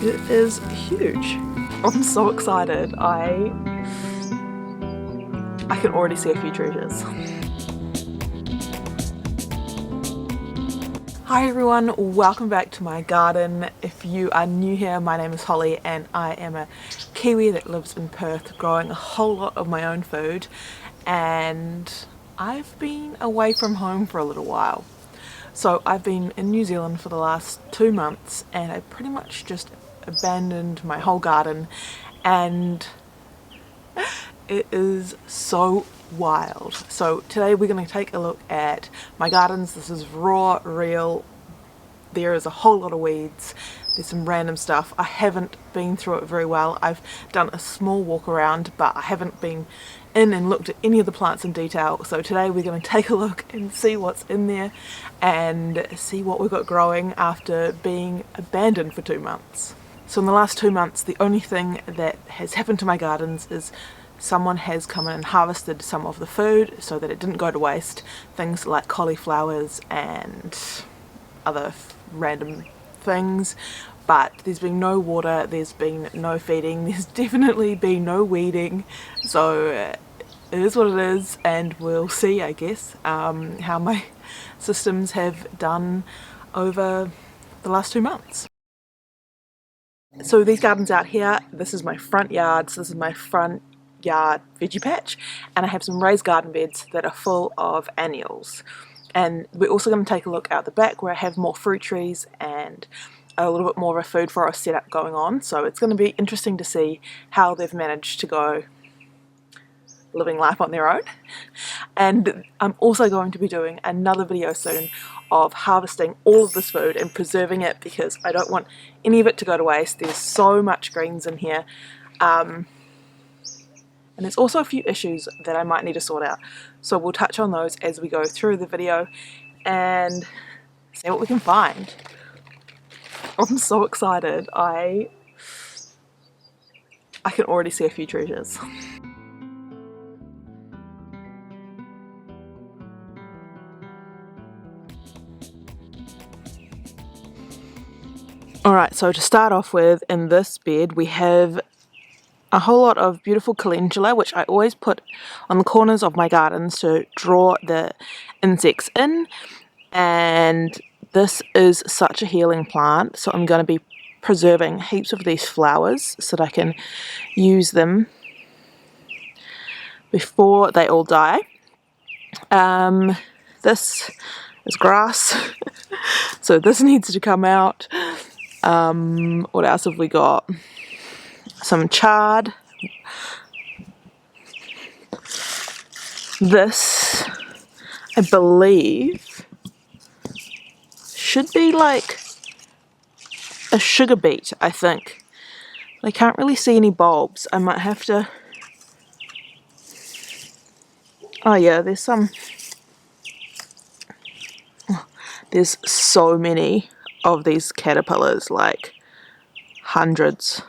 It is huge. I'm so excited. I can already see a few treasures. Hi everyone, welcome back to my garden. If you are new here, my name is Holly and I am a Kiwi that lives in Perth growing a whole lot of my own food, and I've been away from home for a little while. So I've been in New Zealand for the last 2 months and I pretty much just abandoned my whole garden, and it is so wild. So today we're going to take a look at my gardens. This is raw, real. There is a whole lot of weeds. There's some random stuff. I haven't been through it very well. I've done a small walk around, but I haven't been in and looked at any of the plants in detail. So today we're going to take a look and see what's in there and see what we've got growing after being abandoned for 2 months. So in the last 2 months, the only thing that has happened to my gardens is someone has come in and harvested some of the food so that it didn't go to waste. Things like cauliflowers and other random things. But there's been no water, there's been no feeding, there's definitely been no weeding. So it is what it is, and we'll see, I guess, how my systems have done over the last 2 months. So these gardens out here, this is my front yard, so this is my front yard veggie patch, and I have some raised garden beds that are full of annuals. And we're also going to take a look out the back where I have more fruit trees and a little bit more of a food forest setup going on. So it's going to be interesting to see how they've managed to go living life on their own. And I'm also going to be doing another video soon of harvesting all of this food and preserving it, because I don't want any of it to go to waste. There's so much greens in here, and there's also a few issues that I might need to sort out, so we'll touch on those as we go through the video and see what we can find. I'm so excited. I can already see a few treasures. Alright, so to start off with, in this bed we have a whole lot of beautiful calendula, which I always put on the corners of my gardens to draw the insects in, and this is such a healing plant, so I'm going to be preserving heaps of these flowers so that I can use them before they all die. This is grass, so this needs to come out. What else have we got? Some chard. This, I believe, should be like a sugar beet, I think. I can't really see any bulbs. I might have to... Oh yeah, there's some... There's so many of these caterpillars, like hundreds.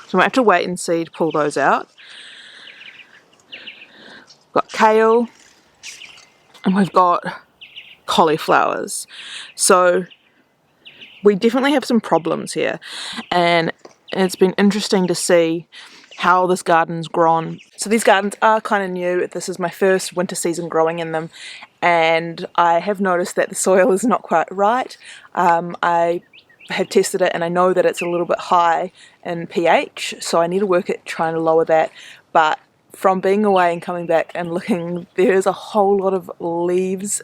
So I might have to wait and see to pull those out. We've got kale and we've got cauliflowers. So we definitely have some problems here, and it's been interesting to see how this garden's grown. So these gardens are kind of new. This is my first winter season growing in them, and I have noticed that the soil is not quite right. I have tested it and I know that it's a little bit high in pH, so I need to work at trying to lower that. But from being away and coming back and looking, there's a whole lot of leaves,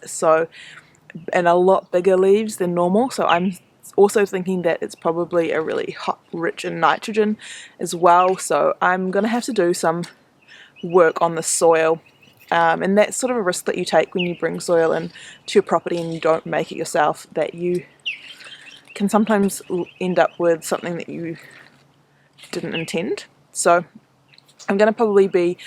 and a lot bigger leaves than normal, so I'm also thinking that it's probably a really rich in nitrogen as well. So I'm going to have to do some work on the soil, and that's sort of a risk that you take when you bring soil in to your property and you don't make it yourself, that you can sometimes end up with something that you didn't intend. So I'm going to probably be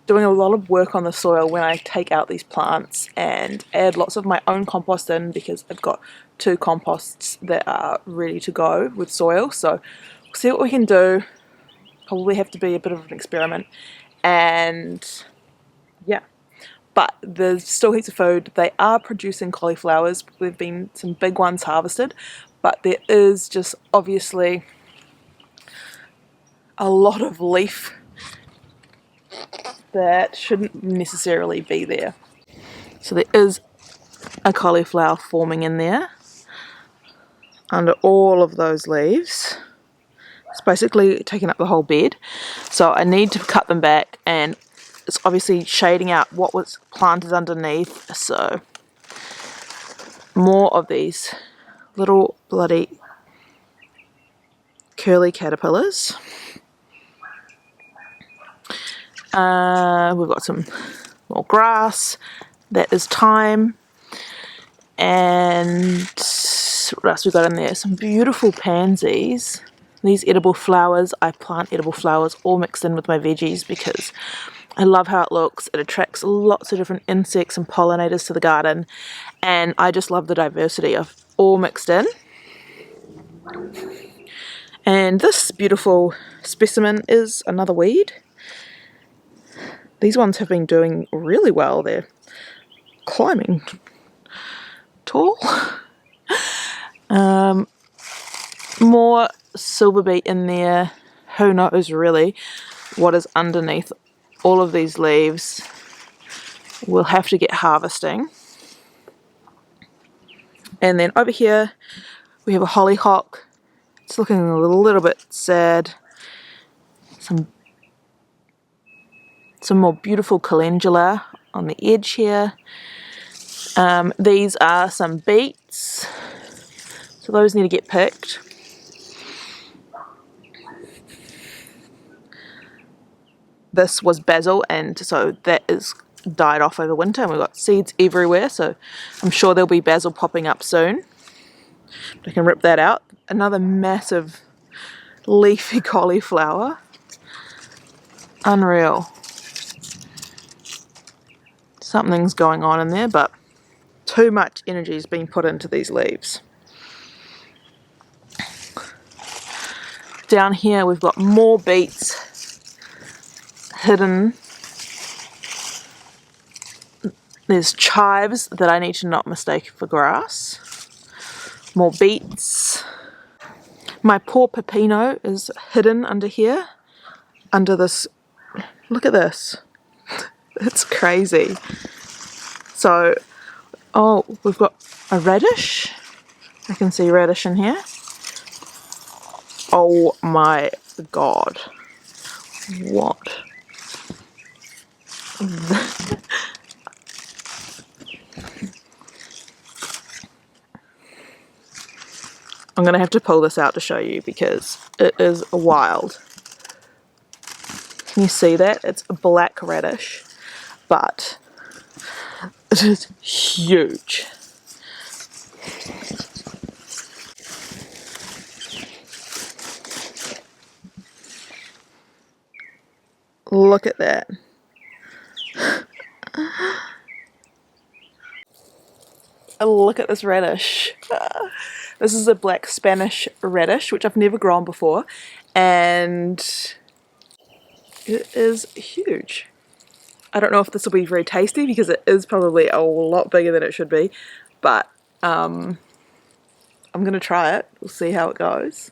doing a lot of work on the soil when I take out these plants, and add lots of my own compost in, because I've got 2 composts that are ready to go with soil. So we'll see what we can do. Probably have to be a bit of an experiment, and yeah, but there's still heaps of food. They are producing cauliflowers. There've been some big ones harvested, but there is just obviously a lot of leaf that shouldn't necessarily be there. So there is a cauliflower forming in there under all of those leaves. It's basically taking up the whole bed. So I need to cut them back, and it's obviously shading out what was planted underneath. So more of these little bloody curly caterpillars. We've got some more grass. That is thyme. And what else we got in there? Some beautiful pansies. These edible flowers, I plant edible flowers all mixed in with my veggies because I love how it looks. It attracts lots of different insects and pollinators to the garden, and I just love the diversity of all mixed in. And this beautiful specimen is another weed. These ones have been doing really well. They're climbing tall. More silver beet in there. Who knows really what is underneath all of these leaves. We'll have to get harvesting. And then over here we have a hollyhock. It's looking a little bit sad. Some more beautiful calendula on the edge here. These are some beets, so those need to get picked. This was basil, and so that is died off over winter, and we've got seeds everywhere, so I'm sure there'll be basil popping up soon. I can rip that out. Another massive leafy cauliflower. Unreal. Something's going on in there, but too much energy is being put into these leaves. Down here we've got more beets hidden. There's chives that I need to not mistake for grass. More beets. My poor pepino is hidden under here. Under this. Look at this. It's crazy. So, oh, we've got a radish. I can see radish in here. Oh my god. What? I'm going to have to pull this out to show you because it is wild. Can you see that? It's a black radish, but it is huge. Look at that. Look at this radish. This is a black Spanish radish, which I've never grown before, and it is huge. I don't know if this will be very tasty because it is probably a lot bigger than it should be, but I'm going to try it. We'll see how it goes.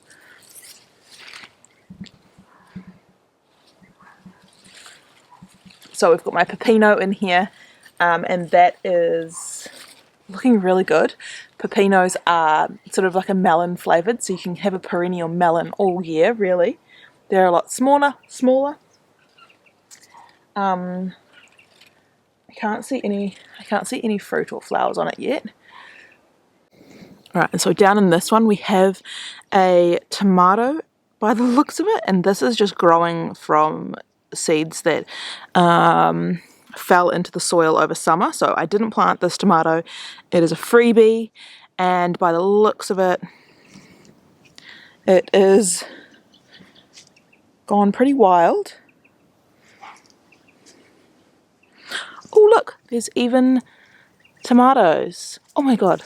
So we've got my pepino in here, and that is looking really good. Pepinos are sort of like a melon flavoured, so you can have a perennial melon all year, really. They're a lot smaller. I can't see any fruit or flowers on it yet. Right, and so down in this one we have a tomato by the looks of it, and this is just growing from seeds that fell into the soil over summer. So I didn't plant this tomato. It is a freebie, and by the looks of it, it is gone pretty wild. Oh look, there's even tomatoes. Oh my god.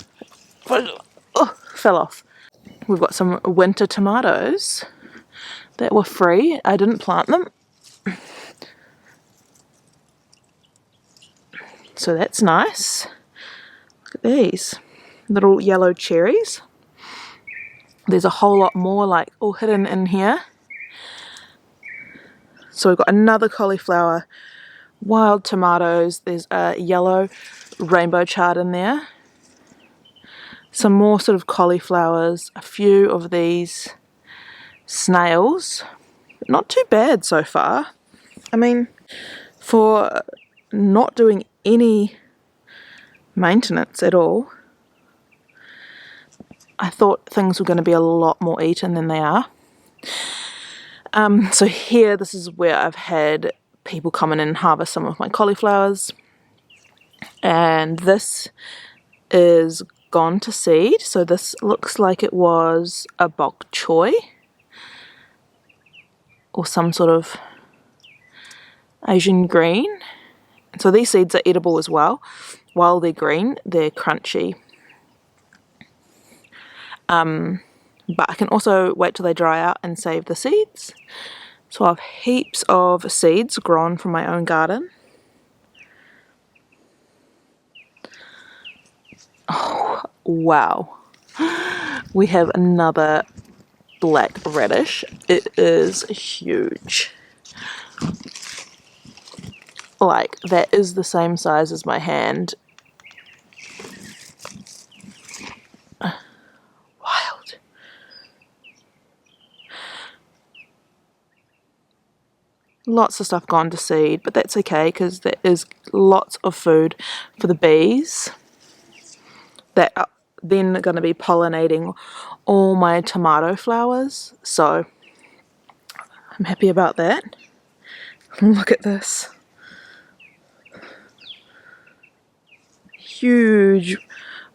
Oh, fell off. We've got some winter tomatoes that were free. I didn't plant them. So that's nice. Look at these little yellow cherries. There's a whole lot more like all hidden in here. So we've got another cauliflower, wild tomatoes, there's a yellow rainbow chard in there. Some more sort of cauliflowers, a few of these snails. Not too bad so far. I mean, for not doing any maintenance at all, I thought things were going to be a lot more eaten than they are. So here, this is where I've had people come in and harvest some of my cauliflowers. And this is gone to seed. So this looks like it was a bok choy or some sort of Asian green. And so these seeds are edible as well. While they're green, they're crunchy. But I can also wait till they dry out and save the seeds. So I have heaps of seeds grown from my own garden. Oh, wow. We have another black radish. It is huge. Like, that is the same size as my hand. Wild. Lots of stuff gone to seed, but that's okay because there is lots of food for the bees that are then going to be pollinating all my tomato flowers. So I'm happy about that. Look at this. Huge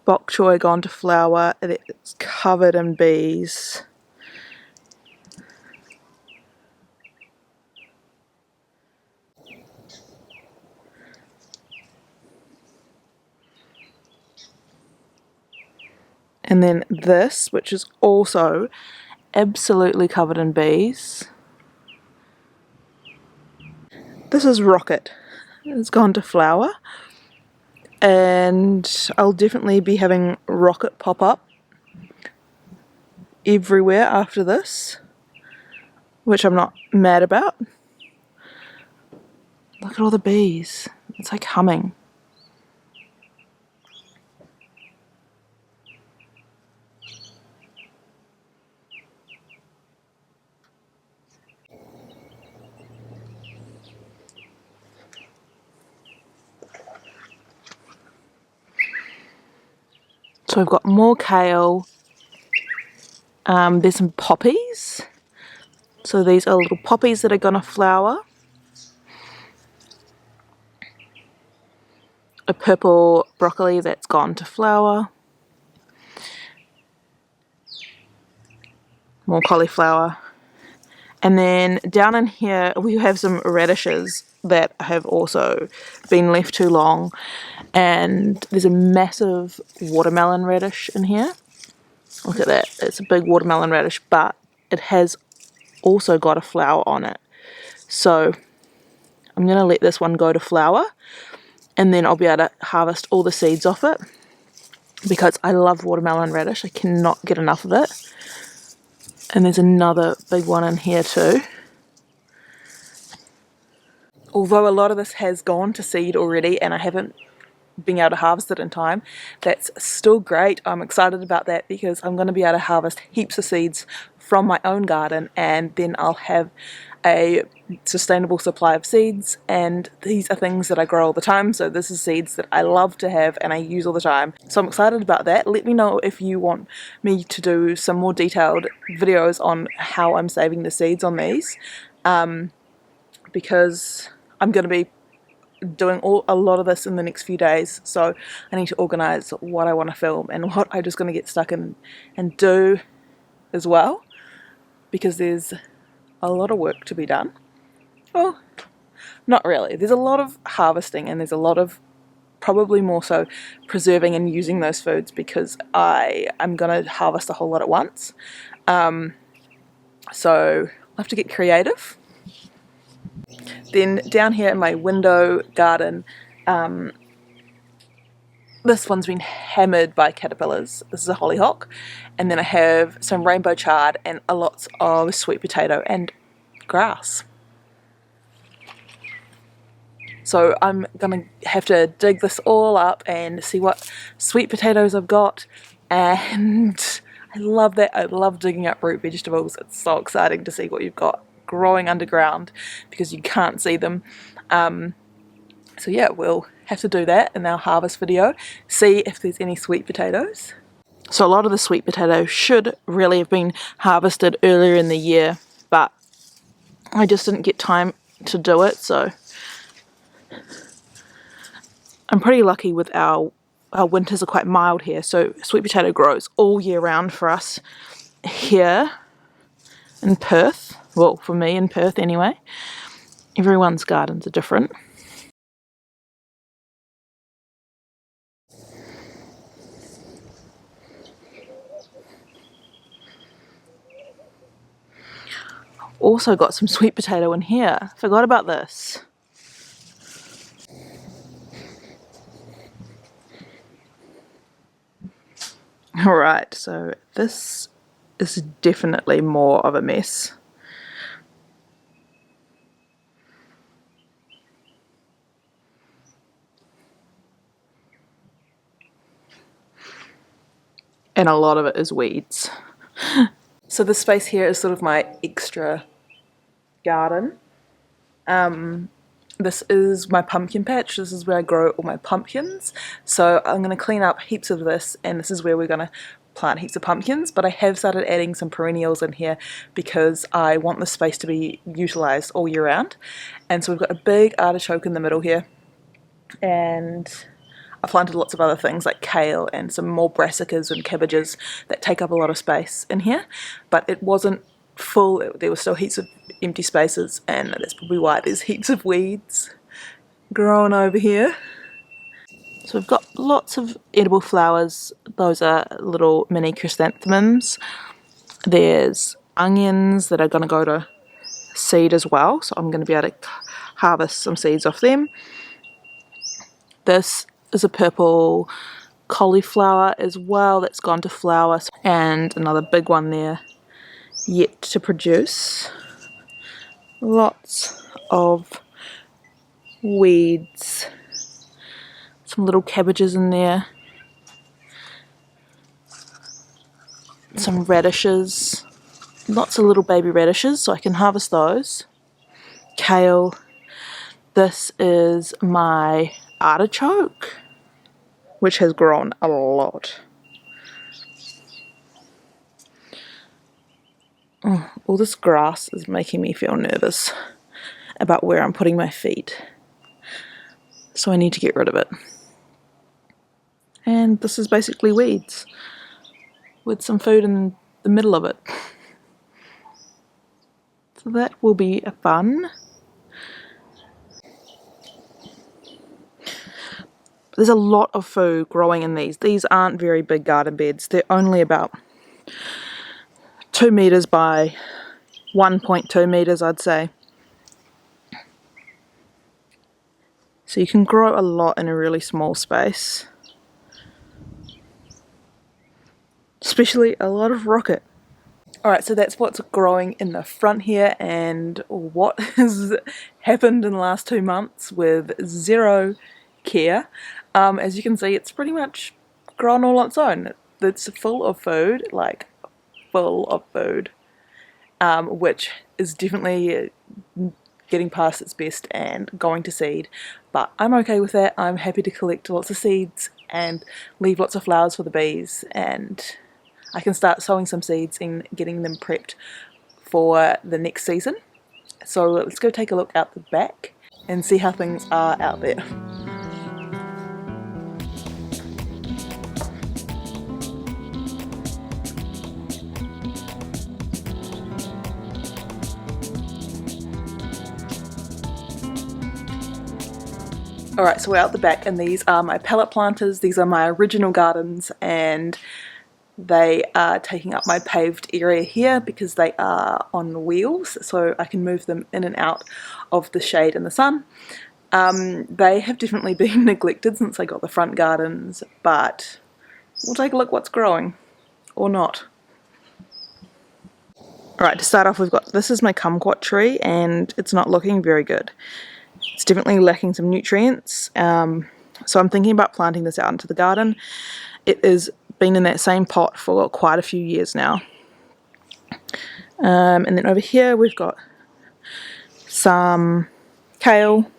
bok choy gone to flower. It's covered in bees. And then this, which is also absolutely covered in bees. This is rocket. It's gone to flower. And I'll definitely be having rocket pop up everywhere after this, which I'm not mad about. Look at all the bees. It's like humming. So we've got more kale. There's some poppies. So these are little poppies that are going to flower. A purple broccoli that's gone to flower. More cauliflower. And then down in here we have some radishes that have also been left too long. And there's a massive watermelon radish in here. Look at that. It's a big watermelon radish, but it has also got a flower on it. So I'm going to let this one go to flower, and then I'll be able to harvest all the seeds off it because I love watermelon radish. I cannot get enough of it. And there's another big one in here too. Although a lot of this has gone to seed already and I haven't been able to harvest it in time, that's still great. I'm excited about that because I'm going to be able to harvest heaps of seeds from my own garden, and then I'll have a sustainable supply of seeds, and these are things that I grow all the time, so this is seeds that I love to have and I use all the time. So I'm excited about that. Let me know if you want me to do some more detailed videos on how I'm saving the seeds on these, because I'm going to be doing a lot of this in the next few days, so I need to organise what I want to film and what I'm just going to get stuck in and do as well, because there's a lot of work to be done. Well, not really. There's a lot of harvesting and there's a lot of probably more so preserving and using those foods because I'm going to harvest a whole lot at once. So I'll have to get creative. Then down here in my window garden, this one's been hammered by caterpillars. This is a hollyhock. And then I have some rainbow chard and lots of sweet potato and grass. So I'm gonna have to dig this all up and see what sweet potatoes I've got. And I love that. I love digging up root vegetables. It's so exciting to see what you've got growing underground because you can't see them. So yeah, we'll have to do that in our harvest video, see if there's any sweet potatoes. So a lot of the sweet potatoes should really have been harvested earlier in the year, but I just didn't get time to do it, so I'm pretty lucky with our winters are quite mild here, so sweet potato grows all year round for us here in Perth. Well, for me in Perth anyway. Everyone's gardens are different. Also got some sweet potato in here. Forgot about this. Alright, so this is definitely more of a mess. And a lot of it is weeds. So this space here is sort of my extra garden. This is my pumpkin patch. This is where I grow all my pumpkins. So I'm going to clean up heaps of this, and this is where we're going to plant heaps of pumpkins. But I have started adding some perennials in here because I want this space to be utilised all year round. And so we've got a big artichoke in the middle here, and I planted lots of other things like kale and some more brassicas and cabbages that take up a lot of space in here. But it wasn't full, there were still heaps of empty spaces, and that's probably why there's heaps of weeds growing over here. So we've got lots of edible flowers. Those are little mini chrysanthemums. There's onions that are going to go to seed as well, so I'm going to be able to harvest some seeds off them. This is a purple cauliflower as well that's gone to flower, and another big one there yet to produce. Lots of weeds, some little cabbages in there, some radishes, lots of little baby radishes, so I can harvest those. Kale. This is my artichoke, which has grown a lot. All this grass is making me feel nervous about where I'm putting my feet, so I need to get rid of it. And this is basically weeds with some food in the middle of it. So that will be fun. There's a lot of food growing in these. These aren't very big garden beds. They're only about 2 meters by 1.2 meters, I'd say. So you can grow a lot in a really small space. Especially a lot of rocket. Alright, so that's what's growing in the front here, and what has happened in the last 2 months with zero care. As you can see, it's pretty much grown all on its own. It's full of food, like full of food, which is definitely getting past its best and going to seed, but I'm okay with that. I'm happy to collect lots of seeds and leave lots of flowers for the bees, and I can start sowing some seeds and getting them prepped for the next season. So let's go take a look out the back and see how things are out there. Alright, so we're out the back, and these are my pallet planters. These are my original gardens, and they are taking up my paved area here because they are on wheels, so I can move them in and out of the shade and the sun. They have definitely been neglected since I got the front gardens, but we'll take a look what's growing, or not. Alright, to start off this is my kumquat tree and it's not looking very good. It's definitely lacking some nutrients, so I'm thinking about planting this out into the garden. It has been in that same pot for quite a few years now. And then over here we've got some kale,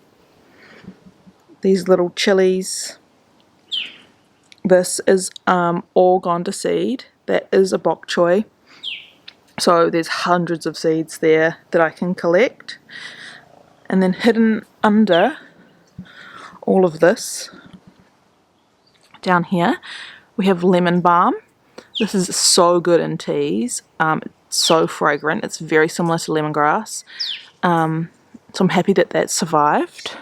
these little chilies. This is all gone to seed. That is a bok choy. So there's hundreds of seeds there that I can collect. And then hidden under all of this, down here, we have lemon balm. This is so good in teas. It's so fragrant. It's very similar to lemongrass. So I'm happy that that survived.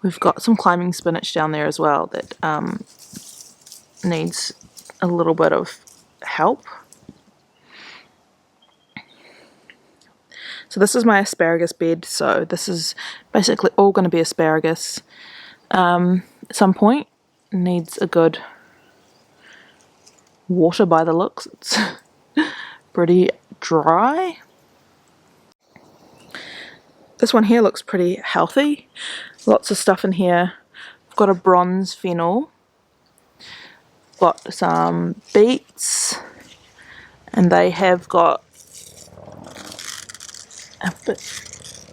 We've got some climbing spinach down there as well that needs a little bit of help. So this is my asparagus bed, so this is basically all going to be asparagus. At some point, it needs a good water by the looks. It's pretty dry. This one here looks pretty healthy. Lots of stuff in here. I've got a bronze fennel. Got some beets. And they have got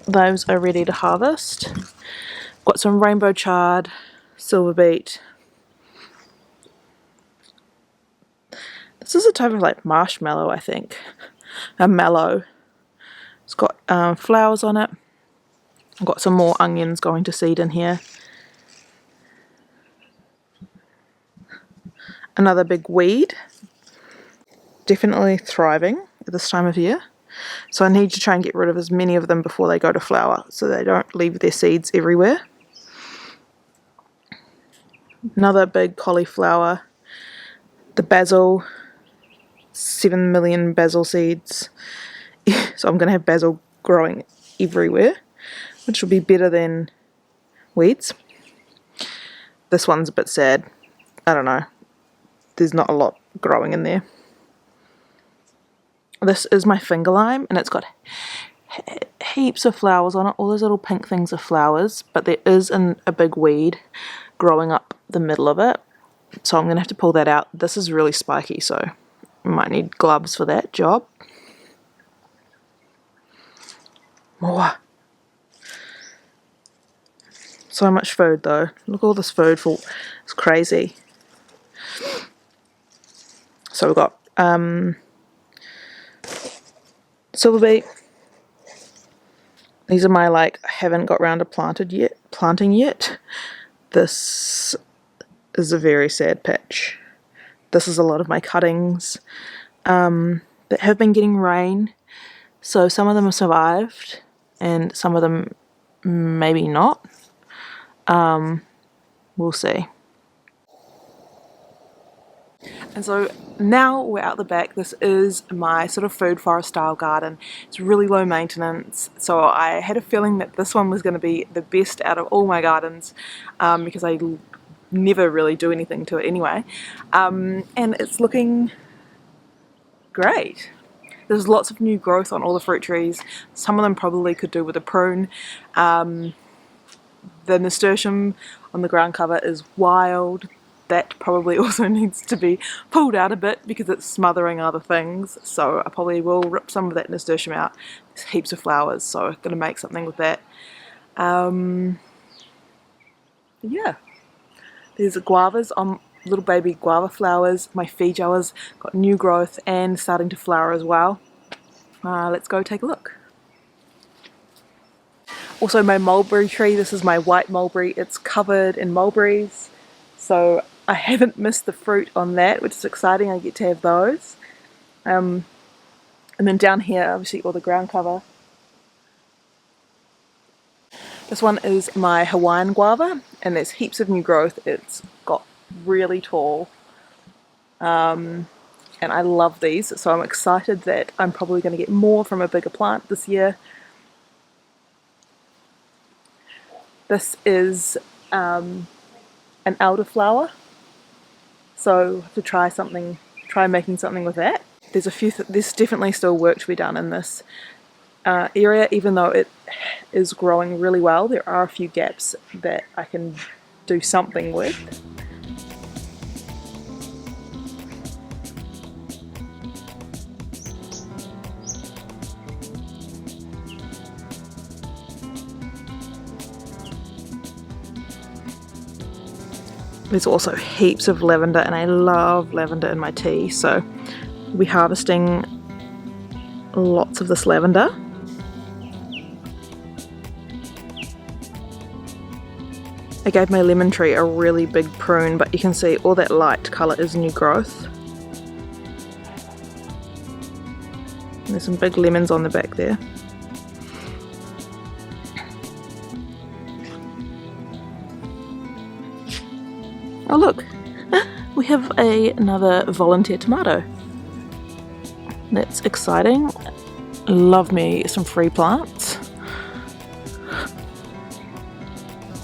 those are ready to harvest. Got some rainbow chard, silver beet. This is a type of like marshmallow, I think. A mallow. It's got flowers on it. I've got some more onions going to seed in here. Another big weed. Definitely thriving at this time of year. So I need to try and get rid of as many of them before they go to flower, so they don't leave their seeds everywhere. Another big cauliflower. The basil. 7 million basil seeds. So I'm going to have basil growing everywhere, which will be better than weeds. This one's a bit sad. I don't know. There's not a lot growing in there. This is my finger lime, and it's got heaps of flowers on it. All those little pink things are flowers, but there is a big weed growing up the middle of it. So I'm going to have to pull that out. This is really spiky, so I might need gloves for that job. More. So much food though. Look at all this food for. It's crazy. So we've got silver beet. These are my I haven't got round to planting yet. This is a very sad patch. This is a lot of my cuttings that have been getting rain. So some of them have survived and some of them maybe not. We'll see. And so now we're out the back. This is my sort of food forest style garden. It's really low maintenance, so I had a feeling that this one was going to be the best out of all my gardens because I never really do anything to it anyway. And it's looking great. There's lots of new growth on all the fruit trees. Some of them probably could do with a prune. The nasturtium on the ground cover is wild. That probably also needs to be pulled out a bit because it's smothering other things. So I probably will rip some of that nasturtium out. There's heaps of flowers, so I'm going to make something with that. Yeah. There's guavas on little baby guava flowers. My feijoas got new growth and starting to flower as well. Let's go take a look. Also my mulberry tree. This is my white mulberry. It's covered in mulberries. So I haven't missed the fruit on that, which is exciting. I get to have those. And then down here, obviously all the ground cover. This one is my Hawaiian guava, and there's heaps of new growth. It's got really tall. and I love these, so I'm excited that I'm probably going to get more from a bigger plant this year. This is an elderflower, so I have to try making something with that. There's definitely still work to be done in this area, even though it is growing really well. There are a few gaps that I can do something with. There's also heaps of lavender, and I love lavender in my tea, so we'll be harvesting lots of this lavender. I gave my lemon tree a really big prune, but you can see all that light colour is new growth. And there's some big lemons on the back there. Oh look, we have another volunteer tomato. That's exciting. Love me some free plants.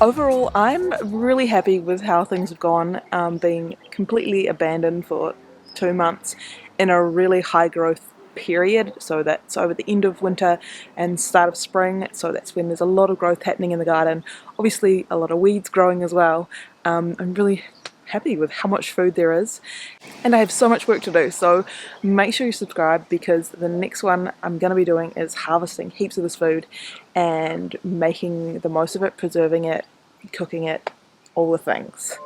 Overall, I'm really happy with how things have gone, being completely abandoned for 2 months in a really high growth period. So that's over the end of winter and start of spring, so that's when there's a lot of growth happening in the garden. Obviously a lot of weeds growing as well. I'm really happy with how much food there is, and I have so much work to do, so make sure you subscribe, because the next one I'm going to be doing is harvesting heaps of this food and making the most of it, preserving it, cooking it, all the things.